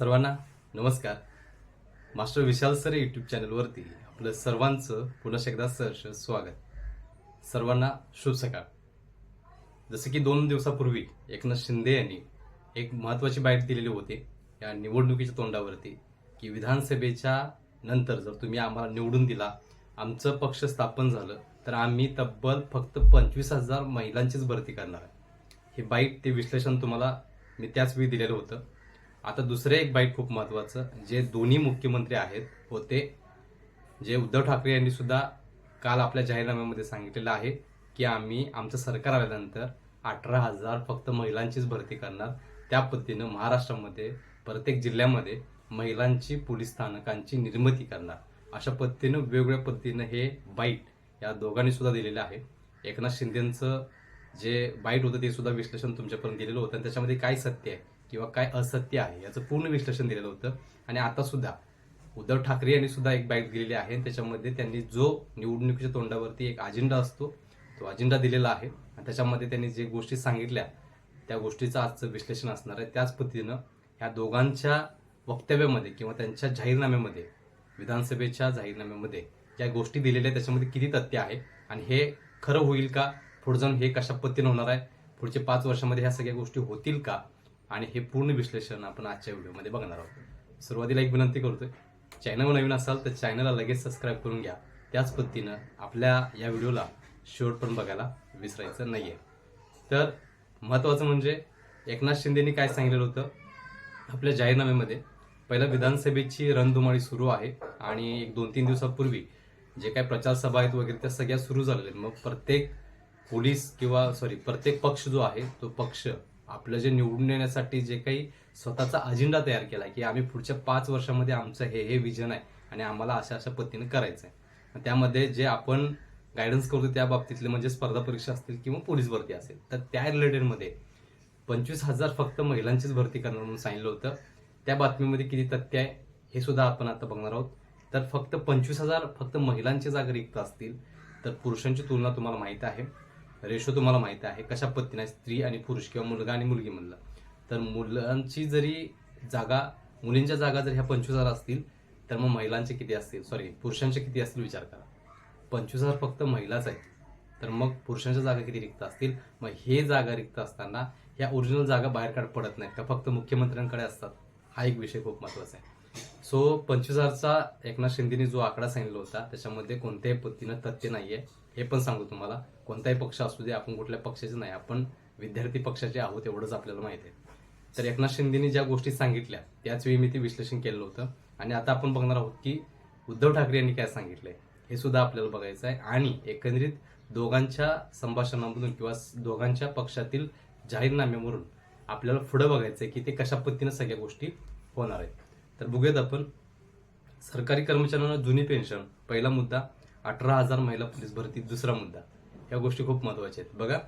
सर्वांना नमस्कार. मास्टर विशाल sir YouTube चॅनलवरती आपलं सर्वांचं पुन्हा एकदा सहर्ष स्वागत. सर्वांना शुभ सकाळ. जसं की 2 दिवसापूर्वी एकनाथ शिंदे यांनी एक महत्त्वाची बाईट दिलेली होती या निवडणुकीच्या तोंडावरती की विधानसभेच्या नंतर जर तुम्ही आम्हाला निवडून दिला, आमचं पक्ष स्थापन झालं तर आम्ही तब्बल फक्त 25,000 महिलांचीच भरती करणार आहे. हे बाईट ते विश्लेषण तुम्हाला मी त्याच वेळी दिलेलं होतं. आता दुसरे एक बाईट खूप महत्त्वाचं, जे दोन्ही मुख्यमंत्री होते, जे उद्धव ठाकरे यांनी सुद्धा काल आपल्या जाहीरनाम्यामध्ये सांगितलेलं आहे की आम्ही आमचं सरकार आल्यानंतर 18,000 फक्त महिलांचीच भरती करणार. त्या पद्धतीनं महाराष्ट्रामध्ये प्रत्येक जिल्ह्यामध्ये महिलांची पोलीस स्थानकांची निर्मिती करणार. अशा पद्धतीनं वेगवेगळ्या पद्धतीनं हे बाईट या दोघांनी सुद्धा दिलेलं आहे. एकनाथ शिंदेंचं जे बाईट होतं ते सुद्धा विश्लेषण तुमच्यापर्यंत दिलेलं होतं आणि त्याच्यामध्ये काय सत्य आहे किंवा काय असत्य आहे याचं पूर्ण विश्लेषण दिलेलं होतं. आणि आता सुद्धा उद्धव ठाकरे यांनी सुद्धा एक बाईट दिलेली आहे. त्याच्यामध्ये त्यांनी जो निवडणुकीच्या तोंडावरती एक अजेंडा असतो तो अजेंडा दिलेला आहे आणि त्याच्यामध्ये त्यांनी जे गोष्टी सांगितल्या त्या गोष्टीचं आजचं विश्लेषण असणार आहे. त्याच पद्धतीनं ह्या दोघांच्या वक्तव्यामध्ये किंवा त्यांच्या जाहीरनाम्यामध्ये, विधानसभेच्या जाहीरनाम्यामध्ये ज्या गोष्टी दिलेल्या आहेत त्याच्यामध्ये किती तथ्य आहे आणि हे खरं होईल का, पुढे जाऊन हे कशा पद्धतीनं होणार आहे, पुढच्या 5 वर्षामध्ये ह्या सगळ्या गोष्टी होतील का, आणि हे पूर्ण विश्लेषण आपण आजच्या व्हिडिओमध्ये बघणार आहोत. सुरुवातीला एक विनंती करतोय, चॅनलवर नवीन असाल तर चॅनलला लगेच सबस्क्राईब करून घ्या. त्याच पद्धतीनं आपल्या या व्हिडिओला शेवटपर्यंत बघायला विसरायचं नाहीये. तर महत्त्वाचं म्हणजे एकनाथ शिंदेनी काय सांगितलेलं होतं आपल्या जाहीरनाम्यामध्ये. पहिला विधानसभेची रणधुमाळी सुरू आहे आणि एक 2-3 दिवसापूर्वी जे काही प्रचार सभा आहेत वगैरे त्या सगळ्या सुरू झालेल्या आहेत. मग प्रत्येक पक्ष जो आहे तो पक्ष आपलं जे निवडून येण्यासाठी जे काही स्वतःचा अजेंडा तयार केला की आम्ही पुढच्या 5 वर्षामध्ये आमचं हे विजन आहे आणि आम्हाला अशा पद्धतीने करायचं आहे. त्यामध्ये जे आपण गायडन्स करतो त्या बाबतीतले म्हणजे स्पर्धा परीक्षा असतील किंवा पोलीस भरती असेल तर त्या रिलेटेडमध्ये 25,000 फक्त महिलांचीच भरती करणार म्हणून सांगितलं होतं. त्या बातमीमध्ये किती तथ्य आहे हे सुद्धा आपण आता बघणार आहोत. तर फक्त 25,000 फक्त महिलांची जागा रिक्त असतील तर पुरुषांची तुलना तुम्हाला माहीत आहे, रेशो तुम्हाला माहिती आहे कशा पद्धतीने स्त्री आणि पुरुष किंवा मुलगा आणि मुलगी म्हणलं तर मुलींच्या जागा जर ह्या 25,000 असतील तर मग महिलांचे किती असतील, पुरुषांचे किती असतील विचार करा. 25,000 फक्त महिलाच आहेत तर मग पुरुषांच्या जागा किती रिक्त असतील. मग हे जागा रिक्त असताना ह्या ओरिजिनल जागा बाहेर पडत नाहीत का, फक्त मुख्यमंत्र्यांकडे असतात. हा एक विषय खूप महत्त्वाचा आहे. सो 25,000चा एकनाथ शिंदेनी जो आकडा सांगितला होता त्याच्यामध्ये कोणत्याही पद्धतीनं तथ्य नाहीये. हे पण सांगू तुम्हाला, कोणताही पक्ष असू दे, आपण कुठल्या पक्षाचे नाही, आपण विद्यार्थी पक्षाचे आहोत एवढंच आपल्याला माहिती आहे. तर एकनाथ शिंदेनी ज्या गोष्टी सांगितल्या त्याच वेळी मी ते विश्लेषण केलं होतं आणि आता आपण बघणार आहोत की उद्धव ठाकरे यांनी काय सांगितलंय हे सुद्धा आपल्याला बघायचं आहे. आणि एकंदरीत दोघांच्या संभाषणामधून किंवा दोघांच्या पक्षातील जाहीरनाम्यावरून आपल्याला पुढे बघायचं आहे की ते कशा पद्धतीनं सगळ्या गोष्टी होणार आहेत. तर बघूयात आपण. सरकारी कर्मचाऱ्यांना जुनी पेन्शन, पहिला मुद्दा 18,000 महिला पोलीस भरती. दुसरा मुद्दा, ह्या गोष्टी खूप महत्त्वाच्या आहेत. बघा,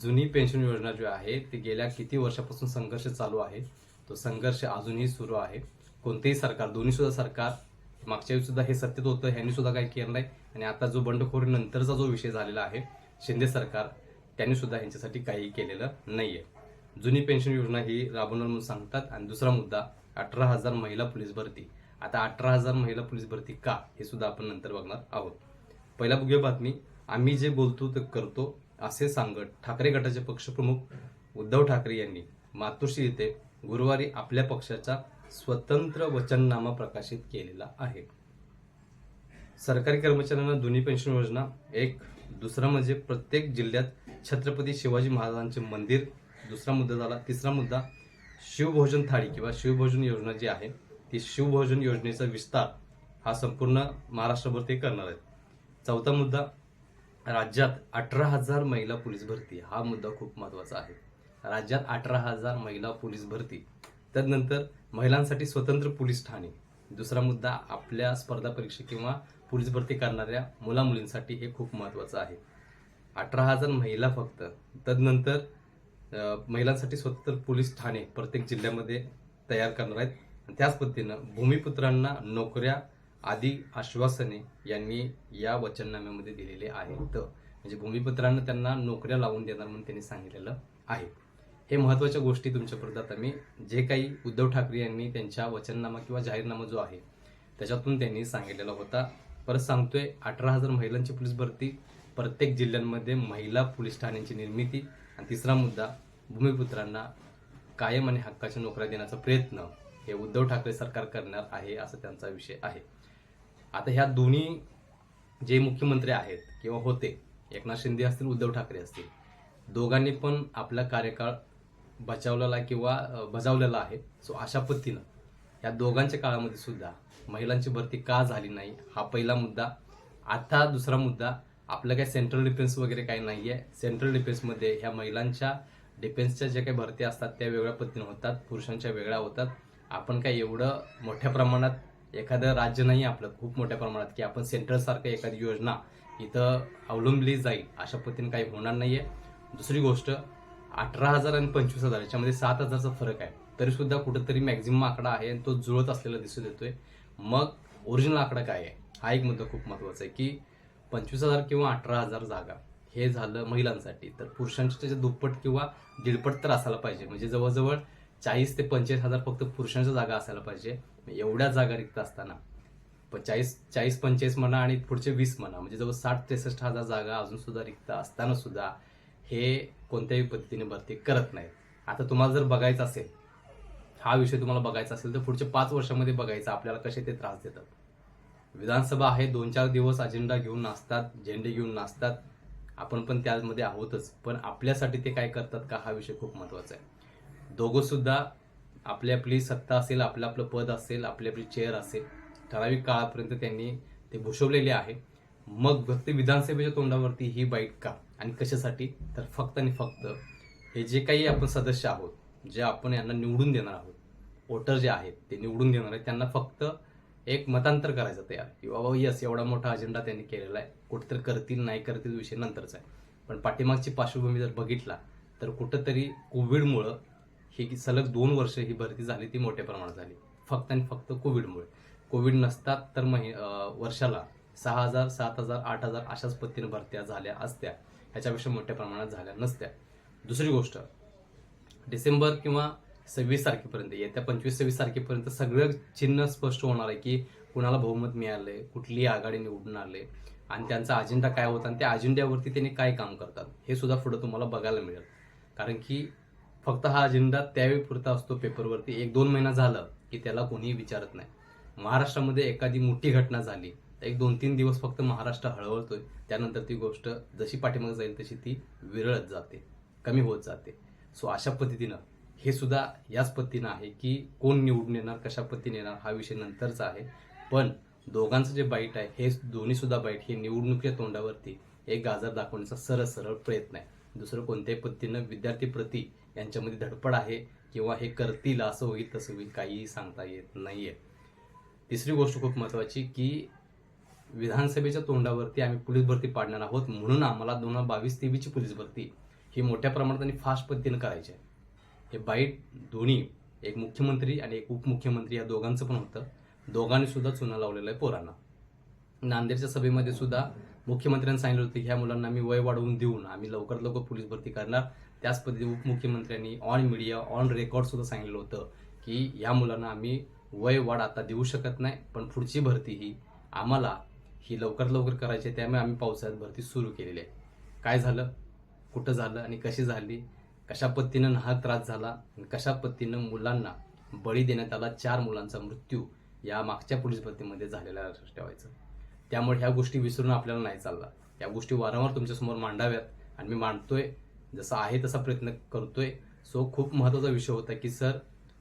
जुनी पेन्शन योजना जी आहे ती गेल्या किती वर्षापासून संघर्ष चालू आहे, तो संघर्ष अजूनही सुरू आहे. कोणतेही सरकार, दोन्ही सुद्धा सरकार, मागच्या वेळी सुद्धा हे सत्तेत होतं, ह्यांनी सुद्धा काही केलं नाही आणि आता जो बंडखोरी नंतरचा जो विषय झालेला आहे शिंदे सरकार, त्यांनी सुद्धा ह्यांच्यासाठी काही केलेलं नाहीये. जुनी पेन्शन योजना ही राबवणार म्हणून सांगतात. आणि दुसरा मुद्दा 18,000 महिला पोलीस भरती. आता 18,000 महिला पोलीस भरती का, हे सुद्धा आपण नंतर बघणार आहोत. पहिला बघूया बातमी. आम्ही जे बोलतो ते करतो असे सांगत ठाकरे गटाचे पक्षप्रमुख उद्धव ठाकरे यांनी मातोश्री येथे गुरुवारी आपल्या पक्षाचा स्वतंत्र वचननामा प्रकाशित केलेला आहे. सरकारी कर्मचाऱ्यांना जुनी पेन्शन योजना एक. दुसरा म्हणजे प्रत्येक जिल्ह्यात छत्रपती शिवाजी महाराजांचे मंदिर. दुसरा मुद्दा झाला. तिसरा मुद्दा शिवभोजन थाळी किंवा शिवभोजन योजना जी आहे ती शिवभोजन योजनेचा विस्तार हा संपूर्ण महाराष्ट्रभर ते करणार आहेत. चौथा मुद्दा, राज्यात 18,000 महिला पोलीस भरती. हा मुद्दा खूप महत्त्वाचा आहे. राज्यात 18,000 महिला पोलीस भरती. त्यानंतर महिलांसाठी स्वतंत्र पोलीस ठाणे. दुसरा मुद्दा, आपल्या स्पर्धा परीक्षा किंवा पोलीस भरती करणाऱ्या मुलामुलींसाठी हे खूप महत्त्वाचं आहे. 18,000 महिला फक्त. तदनंतर महिलांसाठी स्वतंत्र पोलीस ठाणे प्रत्येक जिल्ह्यामध्ये तयार करणार आहेत. त्याच पद्धतीनं भूमिपुत्रांना नोकऱ्या आदी आश्वासने यांनी या वचननाम्यामध्ये दिलेले आहेत. म्हणजे भूमिपुत्रांना त्यांना नोकऱ्या लावून देणार म्हणून त्यांनी सांगितलेलं आहे. हे महत्त्वाच्या गोष्टी तुमच्यापर्यंत आता मी जे काही उद्धव ठाकरे यांनी त्यांच्या वचननामा किंवा जाहीरनामा जो आहे त्याच्यातून त्यांनी सांगितलेला होता. परत सांगतोय, 18,000 महिलांची पोलीस भरती, प्रत्येक जिल्ह्यांमध्ये महिला पोलीस ठाण्यांची निर्मिती, आणि तिसरा मुद्दा, भूमिपुत्रांना कायम आणि हक्काच्या नोकऱ्या देण्याचा प्रयत्न हे उद्धव ठाकरे सरकार करणार आहे, असा त्यांचा विषय आहे. आता ह्या दोन्ही जे मुख्यमंत्री आहेत किंवा होते, एकनाथ शिंदे असतील, उद्धव ठाकरे असतील, दोघांनी पण आपला कार्यकाळ बजावलेला आहे. सो अशा पद्धतीनं या दोघांच्या काळामध्ये सुद्धा महिलांची भरती का झाली नाही, हा पहिला मुद्दा. आता दुसरा मुद्दा, आपलं काय सेंट्रल डिफेन्स वगैरे काही नाही आहे. सेंट्रल डिफेन्समध्ये ह्या महिलांच्या डिफेन्सच्या ज्या काही भरती असतात त्या वेगळ्या पद्धतीने होतात, पुरुषांच्या वेगळ्या होतात. आपण काय एवढं मोठ्या प्रमाणात एखादं राज्य नाही आपलं खूप मोठ्या प्रमाणात की आपण सेंट्रलसारखं एखादी योजना इथं अवलंबली जाईल, अशा पद्धतीने काही होणार नाही आहे. दुसरी गोष्ट, 18,000 आणि 25,000 याच्यामध्ये 7,000चा फरक आहे, तरी सुद्धा कुठंतरी मॅक्झिमम आकडा आहे आणि तो जुळत असलेला दिसून येतोय. मग ओरिजिनल आकडा काय आहे, हा एक मुद्दा खूप महत्त्वाचा आहे की 25,000 किंवा 18,000 जागा हे झालं महिलांसाठी, तर पुरुषांच्या त्याच्या दुप्पट किंवा दीडपट तर असायला पाहिजे. म्हणजे जवळजवळ 40 ते 45,000 फक्त पुरुषांच्या जागा असायला पाहिजे. एवढ्या जागा रिक्त असताना 40-45 म्हणा आणि पुढचे 20 म्हणा, म्हणजे जवळ 60-63,000 जागा अजून सुद्धा रिक्त असताना सुद्धा हे कोणत्याही पद्धतीने भरती करत नाहीत. आता तुम्हाला जर बघायचं असेल, हा विषय तुम्हाला बघायचा असेल, तर पुढच्या 5 वर्षामध्ये बघायचं आपल्याला कसे ते त्रास देतात. विधानसभा आहे, 2-4 दिवस अजेंडा घेऊन नाचतात, झेंडे घेऊन नाचतात, आपण पण त्यामध्ये आहोतच, पण आपल्यासाठी ते काय करतात का, हा विषय खूप महत्त्वाचा आहे. दोघं सुद्धा आपली आपली सत्ता असेल, आपलं आपलं पद असेल, आपली आपली चेअर असेल, ठराविक काळापर्यंत त्यांनी ते भूषवलेले आहे. मग फक्त विधानसभेच्या तोंडावरती ही बाईट का आणि कशासाठी, तर फक्त आणि फक्त हे जे काही आपण सदस्य आहोत, जे आपण यांना निवडून देणार आहोत, वोटर जे आहेत ते निवडून देणार आहेत, त्यांना फक्त एक मतांतर करायचं तयार की बाबा यस एवढा मोठा अजेंडा त्यांनी केलेला आहे, कुठेतरी करतील नाही करतील विषय नंतरचा आहे. पण पाठीमागची पार्श्वभूमी जर बघितला तर कुठंतरी कोविडमुळं ही सलग 2 वर्ष ही भरती झाली, ती मोठ्या प्रमाणात झाली फक्त आणि फक्त कोविडमुळे. कोविड नसतात तर वर्षाला 6,000, 7,000, 8,000 अशाच पद्धतीने भरत्या झाल्या असत्या, ह्याच्यापेक्षा मोठ्या प्रमाणात झाल्या नसत्या. दुसरी गोष्ट, डिसेंबर किंवा 26 तारखेपर्यंत, येत्या 25-26 तारखेपर्यंत सगळं चिन्ह स्पष्ट होणार आहे की कुणाला बहुमत मिळालंय, कुठली आघाडी निवडून आले आणि त्यांचा अजेंडा काय होता आणि त्या अजेंड्यावरती त्यांनी काय काम करतात हे सुद्धा पुढे तुम्हाला बघायला मिळेल. कारण की फक्त हा अजेंडा त्यावेळी पुरता असतो पेपरवरती, 1-2 महिना झालं की त्याला कोणीही विचारत नाही. महाराष्ट्रामध्ये एखादी मोठी घटना झाली तर 1-2-3 दिवस फक्त महाराष्ट्र हळहळतोय, त्यानंतर ती गोष्ट जशी पाठीमागे जाईल तशी ती विरळत जाते, कमी होत जाते. सो अशा पद्धतीनं हे सुद्धा याच पद्धतीनं आहे की कोण निवडून येणार, कशा पद्धतीने येणार हा विषय नंतरचा आहे. पण दोघांचं जे बाईट आहे, हे दोन्ही सुद्धा बाईट हे निवडणुकीच्या तोंडावरती एक गाजर दाखवण्याचा सरळ प्रयत्न आहे. दुसरं कोणत्याही पद्धतीनं विद्यार्थी प्रति यांच्यामध्ये धडपड आहे किंवा हे करतील, असं होईल तसं होईल, काहीही सांगता येत नाहीये. तिसरी गोष्ट खूप महत्त्वाची की विधानसभेच्या तोंडावरती आम्ही पोलीस भरती पाडणार आहोत, म्हणून आम्हाला 2022-23ची पोलीस भरती ही मोठ्या प्रमाणात आणि फास्ट पद्धतीनं करायची आहे. हे बाईट दोन्ही, एक मुख्यमंत्री आणि एक उपमुख्यमंत्री, या दोघांचं पण होतं. दोघांनी सुद्धा चुना लावलेला आहे पोरांना. नांदेडच्या सभेमध्ये सुद्धा मुख्यमंत्र्यांनी सांगितलं होतं की ह्या मुलांना आम्ही वय वाढवून देऊन आम्ही लवकरात लवकर पोलीस भरती करणार. त्याच पद्धतीने उपमुख्यमंत्र्यांनी ऑन मीडिया, ऑन रेकॉर्ड सुद्धा सांगितलं होतं की या मुलांना आम्ही वय वाढ आता देऊ शकत नाही, पण पुढची भरती ही आम्हाला ही लवकरात लवकर करायची आहे, त्यामुळे आम्ही पावसाळ्यात भरती सुरू केलेली आहे. काय झालं, कुठं झालं आणि कशी झाली, कशा पद्धतीनं नाहक त्रास झाला, कशा पद्धतीनं मुलांना बळी देण्यात आला, 4 मुलांचा मृत्यू या मागच्या पोलीस भरतीमध्ये झालेला लक्षात ठेवायचं. त्यामुळे ह्या गोष्टी विसरून आपल्याला नाही चालला, या गोष्टी वारंवार तुमच्यासमोर मांडाव्यात आणि मी मांडतोय, जसा आहे तसा प्रयत्न करतोय. सो खूप महत्त्वाचा विषय होता की सर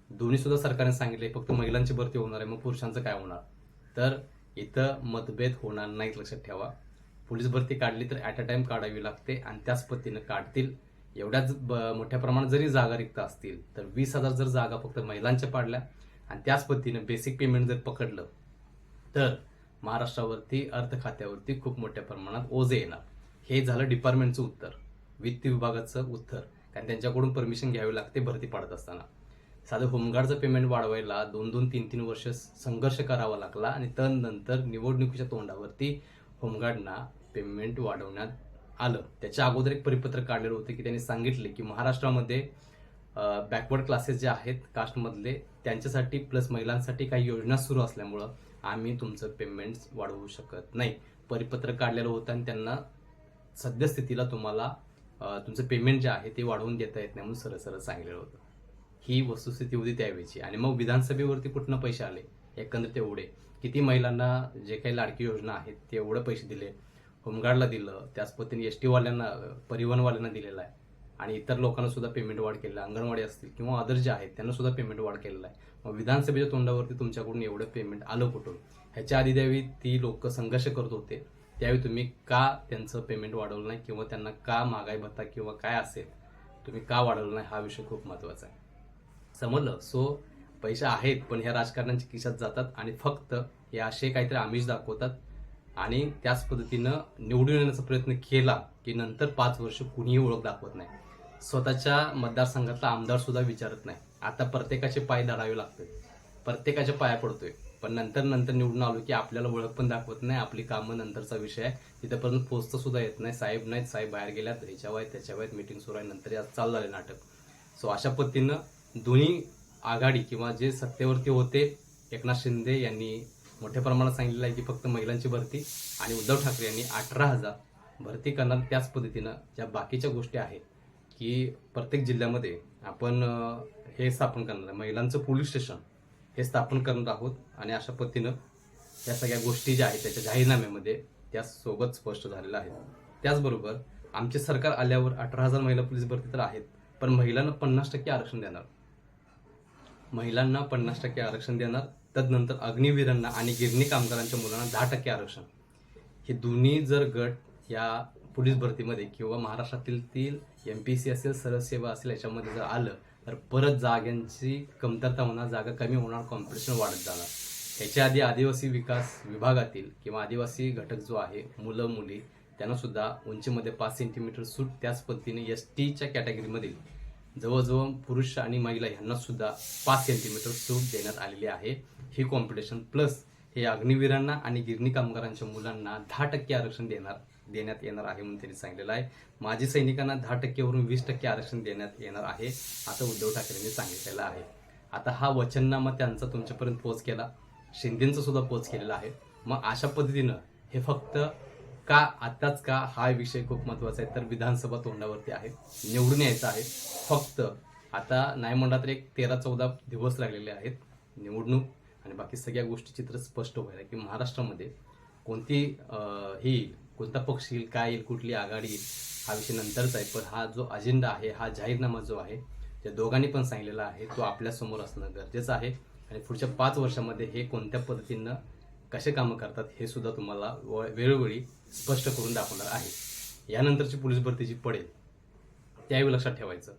दोन्ही सुद्धा सरकारने सांगितले फक्त महिलांची भरती होणार आहे, मग पुरुषांचं काय होणार, तर इथं मतभेद होणार नाहीत, लक्षात ठेवा. पोलीस भरती काढली तर ॲट अ टाइम काढावी लागते आणि त्याच पद्धतीनं काढतील. एवढ्याच मोठ्या प्रमाणात जरी जागा रिक्त असतील तर 20,000 जर जागा फक्त महिलांच्या पाडल्या आणि त्याच पद्धतीनं बेसिक पेमेंट जर पकडलं तर महाराष्ट्रावरती अर्थ खात्यावरती खूप मोठ्या प्रमाणात ओझे येणार. हे झालं डिपार्टमेंटचं उत्तर, वित्त विभागाचं उत्तर, कारण त्यांच्याकडून परमिशन घ्यावी लागते भरती पाडत असताना. साधं होमगार्डचं पेमेंट वाढवायला 2-2, 3-3 वर्ष संघर्ष करावा लागला आणि त्यानंतर निवडणुकीच्या तोंडावरती होमगार्डना पेमेंट वाढवण्यात आलं. त्याच्या अगोदर एक परिपत्रक काढलेलं होतं की त्यांनी सांगितले की महाराष्ट्रामध्ये बॅकवर्ड क्लासेस जे आहेत कास्टमधले त्यांच्यासाठी प्लस महिलांसाठी काही योजना सुरू असल्यामुळं आम्ही तुमचं पेमेंट्स वाढवू शकत नाही. परिपत्र काढलेलं होतं आणि त्यांना सद्यस्थितीला तुम्हाला तुमचं पेमेंट जे आहे ते वाढवून देता येत नाही म्हणून सरळ सरळ सांगितलेलं होतं. ही वस्तुस्थिती होती त्यावेळेची. आणि मग विधानसभेवरती कुठनं पैसे आले एकंदरीत एवढे, किती महिलांना जे काही लाडकी योजना आहेत ते एवढे पैसे दिले, होमगार्डला दिलं, त्याच पद्धतीने ST वाल्यांना परिवहनवाल्यांना दिलेलं आहे आणि इतर लोकांना सुद्धा पेमेंट वाढ केलेलं आहे. अंगणवाडी असतील किंवा अदर जे आहेत त्यांना सुद्धा पेमेंट वाढ केलेलं आहे. मग विधानसभेच्या तोंडावरती तुमच्याकडून एवढं पेमेंट आलं कुठून? ह्याच्या आधी त्यावेळी ती लोक संघर्ष करत होते, त्यावेळी तुम्ही का त्यांचं पेमेंट वाढवलं नाही किंवा त्यांना का महागाई भत्ता किंवा काय असेल तुम्ही का वाढवलं नाही, हा विषय खूप महत्त्वाचा आहे. समजलं? सो पैसे आहेत पण ह्या राजकारण्यांच्या खिशात जातात आणि फक्त हे असे काहीतरी आमिष दाखवतात आणि त्याच पद्धतीनं निवडून येण्याचा प्रयत्न केला की नंतर 5 वर्ष कुणीही ओळख दाखवत नाही. स्वतःच्या मतदारसंघातला आमदार सुद्धा विचारत नाही. आता प्रत्येकाचे पाय धरावे लागतात, प्रत्येकाच्या पाया पडतोय, पण नंतर निवडून आलो की आपल्याला ओळख पण दाखवत नाही. आपली कामं नंतरचा विषय आहे, तिथंपर्यंत पोचतं सुद्धा येत नाही. साहेब नाहीत, साहेब बाहेर गेल्यात, ह्याच्या वयात त्याच्या वयात मीटिंग सुरू आहे, नंतर आज चालू झाले नाटक. सो अशा पद्धतीनं दोन्ही आघाडी किंवा जे सत्तेवरती होते, एकनाथ शिंदे यांनी मोठ्या प्रमाणात सांगितलेलं आहे की फक्त महिलांची भरती, आणि उद्धव ठाकरे यांनी 18,000 भरती करणार. त्याच पद्धतीनं ज्या बाकीच्या गोष्टी आहेत की प्रत्येक जिल्ह्यामध्ये आपण हे स्थापन करणार आहे, महिलांचं पोलीस स्टेशन हे स्थापन करणार आहोत. आणि अशा पद्धतीनं या सगळ्या गोष्टी ज्या आहेत त्याच्या जाहीरनाम्यामध्ये त्यासोबत स्पष्ट झालेलं आहे. त्याचबरोबर आमचे सरकार आल्यावर 18,000 महिला पोलीस भरती तर आहेत, पण महिलांना 50% आरक्षण देणार, महिलांना 50% आरक्षण देणार. तदनंतर अग्निवीरांना आणि गिरणी कामगारांच्या मुलांना 10% आरक्षण. हे दोन्ही जर गट या पोलीस भरतीमध्ये किंवा महाराष्ट्रातील MPC असेल, सरळ सेवा असेल, याच्यामध्ये जर आलं तर परत जागांची कमतरता होणार, जागा कमी होणार, कॉम्पिटिशन वाढत जाणार. ह्याच्या आधी आदिवासी विकास विभागातील किंवा आदिवासी घटक जो आहे, मुलं मुली त्यांना सुद्धा उंचीमध्ये 5 सेंटीमीटर सूट. त्याच पद्धतीने STच्या कॅटेगरीमधील जवळजवळ पुरुष आणि महिला यांना सुद्धा 5 सेंटीमीटर सूट देण्यात आलेली आहे. ही कॉम्पिटिशन प्लस हे अग्निवीरांना आणि गिरणी कामगारांच्या मुलांना 10% आरक्षण देण्यात येणार आहे म्हणून त्यांनी सांगितलेलं आहे. माजी सैनिकांना 10% वरून 20% आरक्षण देण्यात येणार आहे असं उद्धव ठाकरेंनी सांगितलेलं आहे. आता हा वचननामा त्यांचा तुमच्यापर्यंत पोच केला, शिंदेंचा सुद्धा पोच केलेला आहे. मग अशा पद्धतीनं हे फक्त का आताच का, हा विषय खूप महत्त्वाचा आहे. तर विधानसभा तोंडावरती आहे, निवडून यायचं आहे. फक्त आता नाही म्हणला तर एक 13-14 दिवस राहिलेले आहेत निवडणूक, आणि बाकी सगळ्या गोष्टी चित्र स्पष्ट व्हायला की महाराष्ट्रामध्ये कोणती ही कोणता पक्ष येईल, काय येईल, कुठली आघाडी येईल, हा विषय नंतरचा आहे. पण हा जो अजेंडा आहे, हा जाहीरनामा जो आहे, त्या दोघांनी पण सांगितलेला आहे, तो आपल्यासमोर असणं गरजेचं आहे. आणि पुढच्या 5 वर्षामध्ये हे कोणत्या पद्धतीनं कसे कामं करतात हे सुद्धा तुम्हाला वेळोवेळी स्पष्ट करून दाखवणार आहे. यानंतरची पोलीस भरतीची पडेल त्यावेळी लक्षात ठेवायचं.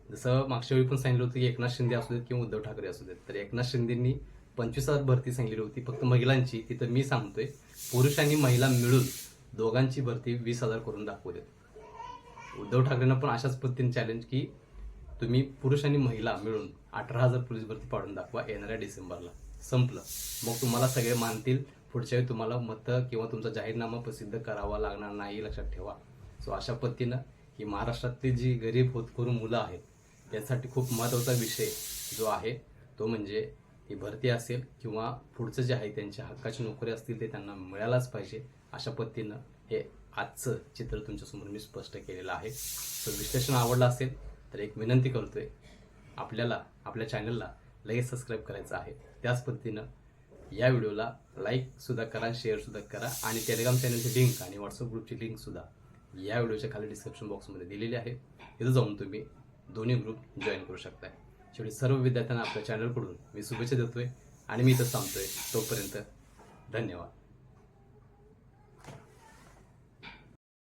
जसं मागच्या वेळी पण सांगितलं होतं की एकनाथ शिंदे असू देत किंवा उद्धव ठाकरे असू देत, तर एकनाथ शिंदेंनी 25,000 भरती सांगितली होती फक्त महिलांची. तिथं मी सांगतोय पुरुष आणि महिला मिळून दोघांची भरती 20,000 करून दाखवू देत. उद्धव ठाकरेंना पण अशाच पद्धतीने चॅलेंज की तुम्ही पुरुष आणि महिला मिळून 18,000 पोलीस भरती पाडून दाखवा येणाऱ्या डिसेंबरला. संपलं. मग तुम्हाला सगळे मानतील. पुढच्या वेळी तुम्हाला मतं किंवा तुमचा जाहीरनामा प्रसिद्ध करावा लागणार नाही, लक्षात ठेवा. सो अशा पद्धतीनं ही महाराष्ट्रातली जी गरीब होतकरू मुलं आहेत त्यासाठी खूप महत्त्वाचा विषय जो आहे तो म्हणजे ही भरती असेल किंवा पुढचं जे आहे त्यांच्या हक्काची नोकरी असतील ते त्यांना मिळायलाच पाहिजे. अशा पद्धतीनं हे आजचं चित्र तुमच्यासमोर मी स्पष्ट केलेलं आहे. तर विश्लेषण आवडलं असेल तर एक विनंती करतोय, आपल्याला आपल्या चॅनलला लगेच सबस्क्राईब करायचं आहे. त्याच पद्धतीनं या व्हिडिओला लाईकसुद्धा करा, शेअरसुद्धा करा, आणि टेलिग्राम चॅनलची लिंक आणि व्हॉट्सअप ग्रुपची लिंकसुद्धा या व्हिडिओच्या खाली डिस्क्रिप्शन बॉक्समध्ये दिलेली आहे. इथं जाऊन तुम्ही दोन्ही ग्रुप जॉईन करू शकताय. शेवटी सर्व विद्यार्थ्यांना आपल्या चॅनलकडून मी शुभेच्छा देतोय आणि मी इथं थांबतोय. तोपर्यंत धन्यवाद.